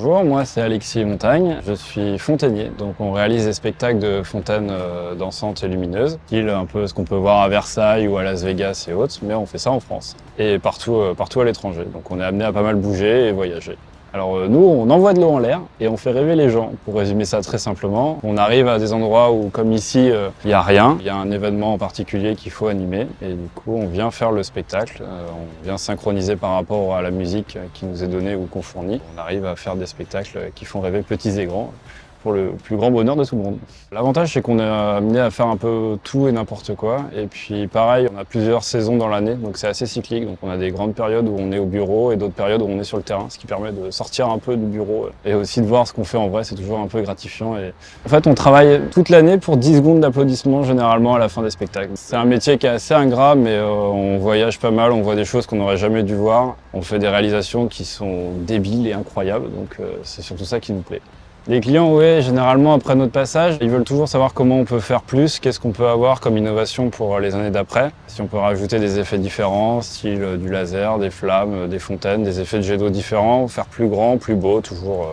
Bonjour, moi c'est Alexis Montagne, je suis fontainier, donc on réalise des spectacles de fontaines dansantes et lumineuses, style un peu ce qu'on peut voir à Versailles ou à Las Vegas et autres, mais on fait ça en France et partout à l'étranger, donc on est amené à pas mal bouger et voyager. Alors nous, on envoie de l'eau en l'air et on fait rêver les gens. Pour résumer ça très simplement, on arrive à des endroits où, comme ici, il n'y a rien. Il y a un événement en particulier qu'il faut animer et du coup, on vient faire le spectacle. On vient synchroniser par rapport à la musique qui nous est donnée ou qu'on fournit. On arrive à faire des spectacles qui font rêver petits et grands, pour le plus grand bonheur de tout le monde. L'avantage, c'est qu'on est amené à faire un peu tout et n'importe quoi. Et puis pareil, on a plusieurs saisons dans l'année, donc c'est assez cyclique. Donc on a des grandes périodes où on est au bureau et d'autres périodes où on est sur le terrain, ce qui permet de sortir un peu du bureau et aussi de voir ce qu'on fait en vrai. C'est toujours un peu gratifiant. Et en fait, on travaille toute l'année pour 10 secondes d'applaudissements généralement à la fin des spectacles. C'est un métier qui est assez ingrat, mais on voyage pas mal, on voit des choses qu'on n'aurait jamais dû voir. On fait des réalisations qui sont débiles et incroyables, donc c'est surtout ça qui nous plaît. Les clients, oui, généralement après notre passage, ils veulent toujours savoir comment on peut faire plus, qu'est-ce qu'on peut avoir comme innovation pour les années d'après. Si on peut rajouter des effets différents, style du laser, des flammes, des fontaines, des effets de jet d'eau différents, faire plus grand, plus beau, toujours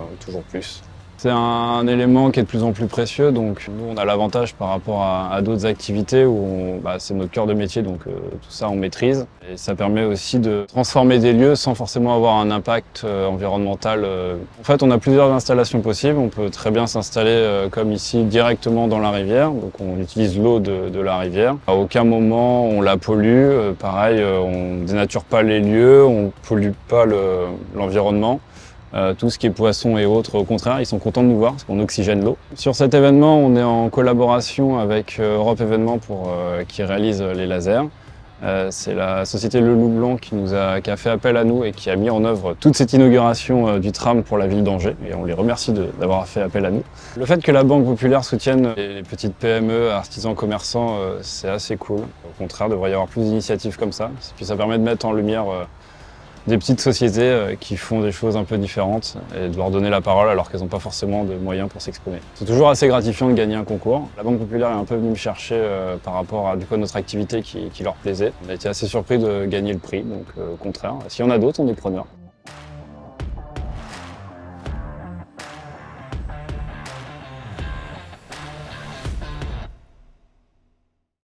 plus. C'est un élément qui est de plus en plus précieux, donc nous on a l'avantage par rapport à d'autres activités où c'est notre cœur de métier, donc tout ça on maîtrise. Et ça permet aussi de transformer des lieux sans forcément avoir un impact environnemental. En fait on a plusieurs installations possibles, on peut très bien s'installer comme ici directement dans la rivière, donc on utilise l'eau de la rivière. À aucun moment on la pollue, pareil on dénature pas les lieux, on pollue pas l'environnement. Tout ce qui est poissons et autres, au contraire, ils sont contents de nous voir parce qu'on oxygène l'eau. Sur cet événement, on est en collaboration avec Europe Événements qui réalise les lasers. C'est la société Le Loup Blanc qui a fait appel à nous et qui a mis en œuvre toute cette inauguration du tram pour la ville d'Angers. Et on les remercie d'avoir fait appel à nous. Le fait que la Banque Populaire soutienne les petites PME, artisans, commerçants, c'est assez cool. Au contraire, il devrait y avoir plus d'initiatives comme ça. Et puis ça permet de mettre en lumière des petites sociétés qui font des choses un peu différentes et de leur donner la parole alors qu'elles n'ont pas forcément de moyens pour s'exprimer. C'est toujours assez gratifiant de gagner un concours. La Banque Populaire est un peu venue me chercher par rapport à notre activité qui leur plaisait. On a été assez surpris de gagner le prix, donc au contraire, s'il y en a d'autres, on est preneurs.